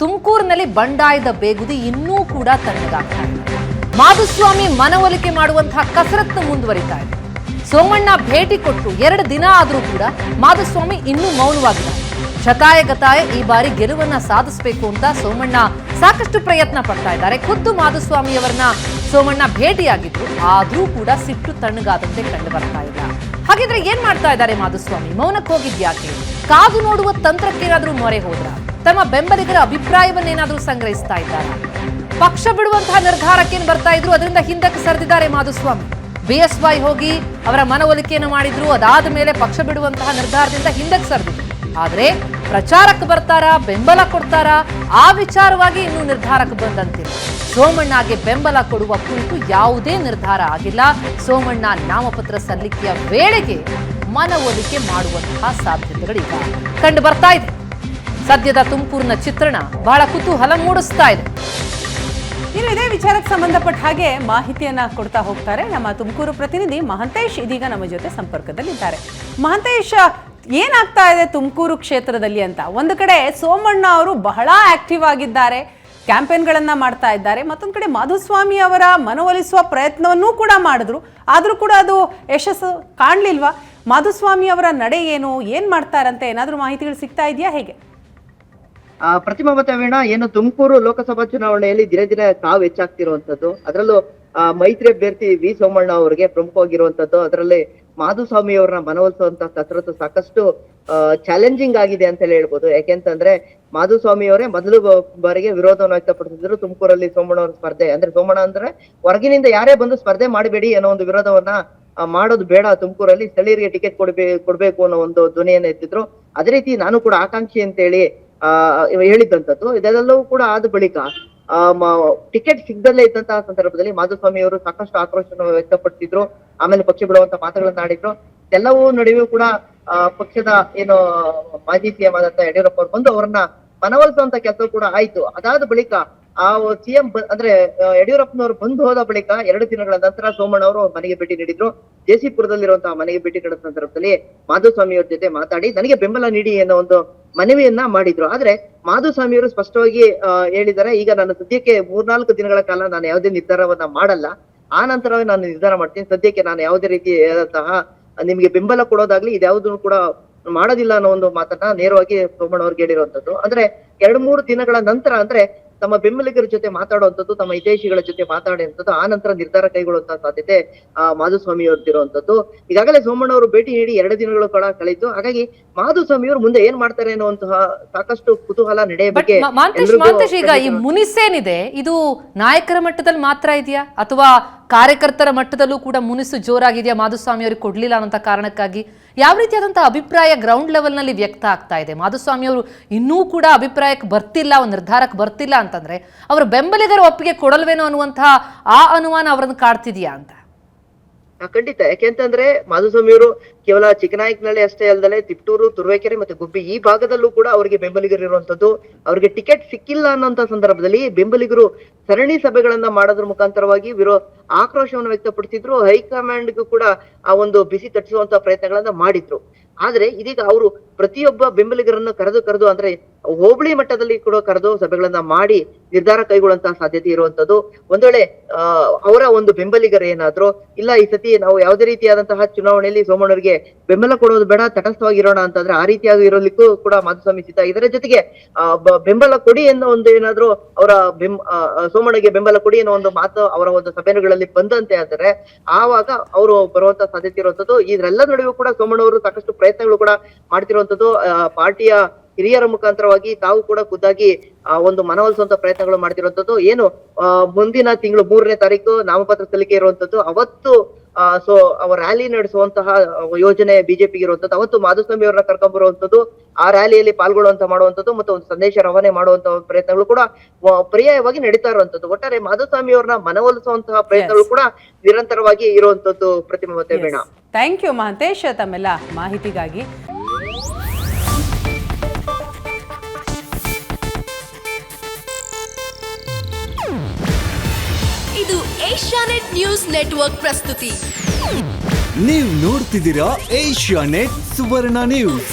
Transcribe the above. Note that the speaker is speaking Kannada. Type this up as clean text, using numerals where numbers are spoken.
ತುಮಕೂರಿನಲ್ಲಿ ಬಂಡಾಯದ ಬೇಗುದಿ ಇನ್ನೂ ಕೂಡ ತಣ್ಣಗಾಗ್ತಾ ಇದೆ. ಮಾಧುಸ್ವಾಮಿ ಮನವೊಲಿಕೆ ಮಾಡುವಂತಹ ಕಸರತ್ತು ಮುಂದುವರಿತಾ ಇದೆ. ಸೋಮಣ್ಣ ಭೇಟಿ ಕೊಟ್ಟು 2 ದಿನ ಆದರೂ ಕೂಡ ಮಾಧುಸ್ವಾಮಿ ಇನ್ನೂ ಮೌನವಾಗಿದ್ದಾರೆ. ಶತಾಯಗತಾಯ ಈ ಬಾರಿ ಗೆಲುವನ್ನ ಸಾಧಿಸಬೇಕು ಅಂತ ಸೋಮಣ್ಣ ಸಾಕಷ್ಟು ಪ್ರಯತ್ನ ಪಡ್ತಾ ಇದ್ದಾರೆ. ಖುದ್ದು ಮಾಧುಸ್ವಾಮಿಯವರನ್ನ ಸೋಮಣ್ಣ ಭೇಟಿಯಾಗಿದ್ರು, ಆದ್ರೂ ಕೂಡ ಸಿಟ್ಟು ತಣ್ಣಗಾದಂತೆ ಕಂಡು ಬರ್ತಾ ಇಲ್ಲ. ಹಾಗಿದ್ರೆ ಏನ್ ಮಾಡ್ತಾ ಇದ್ದಾರೆ ಮಾಧುಸ್ವಾಮಿ? ಮೌನಕ್ಕೆ ಹೋಗಿದ್ಯಾಕೆ? ಕಾದು ನೋಡುವ ತಂತ್ರಕ್ಕೇನಾದ್ರೂ ಮೊರೆ ಹೋದ್ರ? ತಮ್ಮ ಬೆಂಬಲಿಗರ ಅಭಿಪ್ರಾಯವನ್ನೇನಾದ್ರೂ ಸಂಗ್ರಹಿಸ್ತಾ ಇದ್ದಾರೆ? ಪಕ್ಷ ಬಿಡುವಂತಹ ನಿರ್ಧಾರಕ್ಕೇನು ಬರ್ತಾ ಇದ್ರು, ಅದರಿಂದ ಹಿಂದಕ್ಕೆ ಸರಿದಿದ್ದಾರೆ ಮಾಧುಸ್ವಾಮಿ. BSY ಹೋಗಿ ಅವರ ಮನವೊಲಿಕೆಯನ್ನು ಮಾಡಿದ್ರು, ಅದಾದ ಮೇಲೆ ಪಕ್ಷ ಬಿಡುವಂತಹ ನಿರ್ಧಾರದಿಂದ ಹಿಂದಕ್ಕೆ ಸರಿದಿದ್ರು. ಆದ್ರೆ ಪ್ರಚಾರಕ್ಕೆ ಬರ್ತಾರಾ, ಬೆಂಬಲ ಕೊಡ್ತಾರಾ, ಆ ವಿಚಾರವಾಗಿ ಇನ್ನೂ ನಿರ್ಧಾರಕ್ಕೆ ಬಂದಂತಿಲ್ಲ. ಸೋಮಣ್ಣಗೆ ಬೆಂಬಲ ಕೊಡುವ ಕುರಿತು ಯಾವುದೇ ನಿರ್ಧಾರ ಆಗಿಲ್ಲ. ಸೋಮಣ್ಣ ನಾಮಪತ್ರ ಸಲ್ಲಿಕೆಯ ವೇಳೆಗೆ ಮನವೊಲಿಕೆ ಮಾಡುವಂತಹ ಸಾಧ್ಯತೆಗಳೀಗ ಕಂಡು ಬರ್ತಾ ಇದೆ. ಸದ್ಯದ ತುಮಕೂರಿನ ಚಿತ್ರಣ ಬಹಳ ಕುತೂಹಲ ಮೂಡಿಸ್ತಾ ಇದೆ. ಇನ್ನು ಇದೇ ವಿಚಾರಕ್ಕೆ ಸಂಬಂಧಪಟ್ಟ ಹಾಗೆ ಮಾಹಿತಿಯನ್ನ ಕೊಡ್ತಾ ಹೋಗ್ತಾರೆ ನಮ್ಮ ತುಮಕೂರು ಪ್ರತಿನಿಧಿ ಮಹಂತೇಶ್. ಇದೀಗ ನಮ್ಮ ಜೊತೆ ಸಂಪರ್ಕದಲ್ಲಿದ್ದಾರೆ. ಮಹಂತೇಶ್, ಏನಾಗ್ತಾ ಇದೆ ತುಮಕೂರು ಕ್ಷೇತ್ರದಲ್ಲಿ ಅಂತ? ಒಂದು ಕಡೆ ಸೋಮಣ್ಣ ಅವರು ಬಹಳ ಆಕ್ಟಿವ್ ಆಗಿದ್ದಾರೆ, ಕ್ಯಾಂಪೇನ್ಗಳನ್ನ ಮಾಡ್ತಾ ಇದ್ದಾರೆ. ಮತ್ತೊಂದು ಕಡೆ ಮಾಧುಸ್ವಾಮಿ ಅವರ ಮನವೊಲಿಸುವ ಪ್ರಯತ್ನವನ್ನೂ ಕೂಡ ಮಾಡಿದ್ರು, ಆದ್ರೂ ಕೂಡ ಅದು ಯಶಸ್ಸು ಕಾಣಲಿಲ್ವಾ? ಮಾಧುಸ್ವಾಮಿ ಅವರ ನಡೆ ಏನು, ಏನ್ ಮಾಡ್ತಾರಂತೆ, ಏನಾದ್ರೂ ಮಾಹಿತಿಗಳು ಸಿಗ್ತಾ ಇದೆಯಾ, ಹೇಗೆ? ಪ್ರತಿಮಾ ಮತ್ತೆ ವೀಣಾ, ಏನು ತುಮಕೂರು ಲೋಕಸಭಾ ಚುನಾವಣೆಯಲ್ಲಿ ದಿನೇ ದಿನೇ ಕಾವು ಹೆಚ್ಚಾಗ್ತಿರುವಂತದ್ದು, ಅದರಲ್ಲೂ ಮೈತ್ರಿ ಅಭ್ಯರ್ಥಿ ವಿ ಸೋಮಣ್ಣ ಅವರಿಗೆ ಪ್ರಮುಖವಾಗಿರುವಂತದ್ದು. ಅದರಲ್ಲಿ ಮಾಧುಸ್ವಾಮಿ ಅವ್ರನ್ನ ಮನವೊಲಿಸುವಂತ ಕಸರತ್ತು ಸಾಕಷ್ಟು ಚಾಲೆಂಜಿಂಗ್ ಆಗಿದೆ ಅಂತ ಹೇಳ್ಬೋದು. ಯಾಕೆಂತಂದ್ರೆ ಮಾಧುಸ್ವಾಮಿ ಅವರೇ ಮೊದಲು ಬಾರಿಗೆ ವಿರೋಧವನ್ನು ವ್ಯಕ್ತಪಡಿಸಿದ್ರು ತುಮಕೂರಲ್ಲಿ ಸೋಮಣ್ಣ ಅವ್ರ ಸ್ಪರ್ಧೆ. ಅಂದ್ರೆ ಸೋಮಣ್ಣ ಅಂದ್ರೆ ಹೊರಗಿನಿಂದ ಯಾರೇ ಬಂದು ಸ್ಪರ್ಧೆ ಮಾಡಬೇಡಿ ಅನ್ನೋ ಒಂದು ವಿರೋಧವನ್ನ ಮಾಡೋದು ಬೇಡ, ತುಮಕೂರಲ್ಲಿ ಸ್ಥಳೀಯರಿಗೆ ಟಿಕೆಟ್ ಕೊಡ್ಬೇಕು ಅನ್ನೋ ಒಂದು ಧ್ವನಿಯನ್ನ ಎತ್ತಿದ್ರು. ಅದೇ ರೀತಿ ನಾನು ಕೂಡ ಆಕಾಂಕ್ಷಿ ಅಂತ ಹೇಳಿ ಹೇಳಿದ್ದಂಥದ್ದು. ಇದೆಲ್ಲವೂ ಕೂಡ ಆದ ಬಳಿಕ ಟಿಕೆಟ್ ಸಿಗದಲ್ಲೇ ಇದ್ದಂತಹ ಸಂದರ್ಭದಲ್ಲಿ ಮಾಧುಸ್ವಾಮಿ ಅವರು ಸಾಕಷ್ಟು ಆಕ್ರೋಶವನ್ನು ವ್ಯಕ್ತಪಡಿಸಿದ್ರು. ಆಮೇಲೆ ಪಕ್ಷ ಬಿಡುವಂತ ಮಾತುಗಳನ್ನ ಆಡಿದ್ರು. ಎಲ್ಲವೂ ನಡುವೆ ಕೂಡ ಪಕ್ಷದ ಏನು ಮಾಜಿ CM ಆದಂತ ಯಡಿಯೂರಪ್ಪ ಅವರು ಬಂದು ಅವರನ್ನ ಮನವೊಲಿಸುವಂತ ಕೆಲಸ ಕೂಡ ಆಯ್ತು. ಅದಾದ ಬಳಿಕ ಆ CM ಅಂದ್ರೆ ಯಡಿಯೂರಪ್ಪನವರು ಬಂದು ಹೋದ ಬಳಿಕ 2 ದಿನಗಳ ನಂತರ ಸೋಮಣ್ಣ ಅವರು ಮನೆಗೆ ಭೇಟಿ ನೀಡಿದ್ರು. ಜೆಸಿಪುರದಲ್ಲಿರುವಂತಹ ಮನೆಗೆ ಭೇಟಿ ನೀಡಿದ ಸಂದರ್ಭದಲ್ಲಿ ಮಾಧುಸ್ವಾಮಿ ಅವ್ರ ಜೊತೆ ಮಾತಾಡಿ ನನಗೆ ಬೆಂಬಲ ನೀಡಿ ಅನ್ನೋ ಒಂದು ಮನವಿಯನ್ನ ಮಾಡಿದ್ರು. ಆದ್ರೆ ಮಾಧುಸ್ವಾಮಿ ಅವರು ಸ್ಪಷ್ಟವಾಗಿ ಹೇಳಿದ್ದಾರೆ, ಈಗ ನಾನು ಸದ್ಯಕ್ಕೆ 3-4 ದಿನಗಳ ಕಾಲ ನಾನು ಯಾವುದೇ ನಿರ್ಧಾರವನ್ನ ಮಾಡಲ್ಲ, ಆ ನಂತರವೇ ನಾನು ನಿರ್ಧಾರ ಮಾಡ್ತೀನಿ. ಸದ್ಯಕ್ಕೆ ನಾನು ಯಾವುದೇ ರೀತಿಯಾದಂತಹ ನಿಮ್ಗೆ ಬೆಂಬಲ ಕೊಡೋದಾಗ್ಲಿ ಇದ್ಯಾವುದನ್ನು ಕೂಡ ಮಾಡೋದಿಲ್ಲ ಅನ್ನೋ ಒಂದು ಮಾತನ್ನ ನೇರವಾಗಿ ಸೋಮಣ್ಣ ಅವ್ರಿಗೆ ಹೇಳಿರುವಂತದ್ದು. ಅಂದ್ರೆ 2-3 ದಿನಗಳ ನಂತರ ಅಂದ್ರೆ ತಮ್ಮ ಬೆಂಬಲಿಗರ ಜೊತೆ ಮಾತಾಡುವಂಥದ್ದು, ತಮ್ಮ ಹಿತೈಷಿಗಳ ಜೊತೆ ಮಾತಾಡುವಂಥದ್ದು, ಆ ನಂತರ ನಿರ್ಧಾರ ಕೈಗೊಳ್ಳುವಂತಹ ಸಾಧ್ಯತೆ ಮಾಧುಸ್ವಾಮಿ ಅವ್ರದ್ದಿರುವಂತದ್ದು. ಈಗಾಗಲೇ ಸೋಮಣ್ಣ ಅವರು ಭೇಟಿ ನೀಡಿ 2 ದಿನಗಳು ಕೂಡ ಕಳೆಯಿತು. ಹಾಗಾಗಿ ಮಾಧುಸ್ವಾಮಿ ಅವರು ಮುಂದೆ ಏನ್ ಮಾಡ್ತಾರೆ ಅನ್ನುವಂತಹ ಸಾಕಷ್ಟು ಕುತೂಹಲ ನಡೆಯಬೇಕು. ಮಾಂತೇಶ್, ಈಗ ಈ ಮುನಿಸೇನಿದೆ ಇದು ನಾಯಕರ ಮಟ್ಟದಲ್ಲಿ ಮಾತ್ರ ಇದೆಯಾ ಅಥವಾ ಕಾರ್ಯಕರ್ತರ ಮಟ್ಟದಲ್ಲೂ ಕೂಡ ಮುನಿಸು ಜೋರಾಗಿದೆಯಾ? ಮಾಧುಸ್ವಾಮಿ ಅವರಿಗೆ ಕೊಡ್ಲಿಲ್ಲ ಅನ್ನೋ ಕಾರಣಕ್ಕಾಗಿ ಯಾವ ರೀತಿಯಾದಂತಹ ಅಭಿಪ್ರಾಯ ಗ್ರೌಂಡ್ ಲೆವೆಲ್ ನಲ್ಲಿ ವ್ಯಕ್ತ ಆಗ್ತಾ ಇದೆ? ಮಾಧುಸ್ವಾಮಿ ಅವರು ಇನ್ನೂ ಕೂಡ ಅಭಿಪ್ರಾಯಕ್ಕೆ ಬರ್ತಿಲ್ಲ, ಒಂದು ನಿರ್ಧಾರಕ್ಕೆ ಬರ್ತಿಲ್ಲ ಅಂತಂದ್ರೆ ಅವರ ಬೆಂಬಲಿಗರ ಒಪ್ಪಿಗೆ ಕೊಡಲ್ವೇನೋ ಅನ್ನುವಂತಹ ಆ ಅನುಮಾನ ಅವರನ್ನು ಕಾಡ್ತಿದ್ಯಾ ಅಂತ? ಖಂಡಿತ. ಯಾಕೆಂತಂದ್ರೆ ಮಾಧುಸ್ವಾಮಿ ಅವರು ಕೇವಲ ಚಿಕ್ಕನಾಯಕನಹಳ್ಳಿ ಅಷ್ಟೇ ಅಲ್ಲದೆ ತಿಪ್ಟೂರು, ತುರುವೇಕೆರೆ ಮತ್ತೆ ಗುಬ್ಬಿ ಈ ಭಾಗದಲ್ಲೂ ಕೂಡ ಅವರಿಗೆ ಬೆಂಬಲಿಗರು ಇರುವಂತದ್ದು. ಅವರಿಗೆ ಟಿಕೆಟ್ ಸಿಕ್ಕಿಲ್ಲ ಅನ್ನೋಂತ ಸಂದರ್ಭದಲ್ಲಿ ಬೆಂಬಲಿಗರು ಸರಣಿ ಸಭೆಗಳನ್ನ ಮಾಡೋದ್ರ ಮುಖಾಂತರವಾಗಿ ಆಕ್ರೋಶವನ್ನು ವ್ಯಕ್ತಪಡಿಸಿದ್ರು. ಹೈಕಮಾಂಡ್ಗೂ ಕೂಡ ಆ ಒಂದು ಬಿಸಿ ತಟ್ಟಿಸುವಂತ ಪ್ರಯತ್ನಗಳನ್ನ ಮಾಡಿದ್ರು. ಆದ್ರೆ ಇದೀಗ ಅವರು ಪ್ರತಿಯೊಬ್ಬ ಬೆಂಬಲಿಗರನ್ನ ಕರೆದು ಅಂದ್ರೆ ಹೋಬಳಿ ಮಟ್ಟದಲ್ಲಿ ಕೂಡ ಕರೆದು ಸಭೆಗಳನ್ನ ಮಾಡಿ ನಿರ್ಧಾರ ಕೈಗೊಳ್ಳುವಂತಹ ಸಾಧ್ಯತೆ ಇರುವಂತದ್ದು. ಒಂದ್ ವೇಳೆ ಅವರ ಒಂದು ಬೆಂಬಲಿಗರು ಏನಾದ್ರು ಇಲ್ಲ ಈ ಸತಿ ನಾವು ಯಾವುದೇ ರೀತಿಯಾದಂತಹ ಚುನಾವಣೆಯಲ್ಲಿ ಸೋಮಣ್ಣರಿಗೆ ಬೆಂಬಲ ಕೊಡೋದು ಬೇಡ, ತಟಸ್ಥವಾಗಿರೋಣ ಅಂತಂದ್ರೆ ಆ ರೀತಿಯಾಗಿ ಇರೋಲಿಕ್ಕೂ ಕೂಡ ಮಾಧುಸ್ವಾಮಿ ಸಿದ್ಧ. ಇದರ ಜೊತೆಗೆ ಬೆಂಬಲ ಕೊಡಿ ಅನ್ನೋ ಒಂದು ಏನಾದ್ರು ಅವರ ಸೋಮಣ್ಣಗೆ ಬೆಂಬಲ ಕೊಡಿ ಅನ್ನೋ ಒಂದು ಮಾತು ಅವರ ಒಂದು ಸಭೆಗಳಲ್ಲಿ ಬಂದಂತೆ ಆದರೆ ಆವಾಗ ಅವರು ಬರುವಂತ ಸಾಧ್ಯತೆ ಇರುವಂತದ್ದು. ಇದ್ರೆಲ್ಲ ನಡುವೆ ಕೂಡ ಸೋಮಣ್ಣ ಅವರು ಸಾಕಷ್ಟು ಪ್ರಯತ್ನಗಳು ಕೂಡ ಮಾಡ್ತಿರುವಂತದ್ದು. ಪಾರ್ಟಿಯ ಹಿರಿಯರ ಮುಖಾಂತರವಾಗಿ ತಾವು ಕೂಡ ಖುದ್ದಾಗಿ ಒಂದು ಮನವೊಲಿಸುವಂತ ಪ್ರಯತ್ನಗಳು ಮಾಡ್ತಿರುವಂತದ್ದು. ಏನು ಮುಂದಿನ ತಿಂಗಳು 3ನೇ ತಾರೀಕು ನಾಮಪತ್ರ ಸಲ್ಲಿಕೆ ಇರುವಂತದ್ದು. ಅವತ್ತು ಅವರ ರ್ಯಾಲಿ ನಡೆಸುವಂತಹ ಯೋಜನೆ ಬಿಜೆಪಿಗೆ ಇರುವಂತದ್ದು. ಅವತ್ತು ಮಾಧುಸ್ವಾಮಿ ಅವರನ್ನ ಕರ್ಕೊಂಡ್ ಬರುವಂತದ್ದು, ಆ ರ್ಯಾಲಿಯಲ್ಲಿ ಪಾಲ್ಗೊಳ್ಳುವಂತ ಮಾಡುವಂತದ್ದು ಮತ್ತು ಒಂದು ಸಂದೇಶ ರವಾನೆ ಮಾಡುವಂತ ಪ್ರಯತ್ನಗಳು ಕೂಡ ಪರ್ಯಾಯವಾಗಿ ನಡೀತಾ ಇರುವಂತದ್ದು. ಒಟ್ಟಾರೆ ಮಾಧುಸ್ವಾಮಿ ಅವರನ್ನ ಮನವೊಲಿಸುವಂತಹ ಪ್ರಯತ್ನಗಳು ಕೂಡ ನಿರಂತರವಾಗಿ ಇರುವಂತದ್ದು. ಪ್ರತಿಮಾ ಮತ್ತೆ ವೀಣಾ, ಥ್ಯಾಂಕ್ ಯು ಮಹಂತೇಶ್ ತಮ್ಮೆಲ್ಲ ಮಾಹಿತಿಗಾಗಿ. ಇದು ಏಷ್ಯಾನೆಟ್ ನ್ಯೂಸ್ ನೆಟ್ವರ್ಕ್ ಪ್ರಸ್ತುತಿ. ನೀವು ನೋಡ್ತಿದ್ದೀರಾ ಏಷ್ಯಾನೆಟ್ ಸುವರ್ಣ ನ್ಯೂಸ್.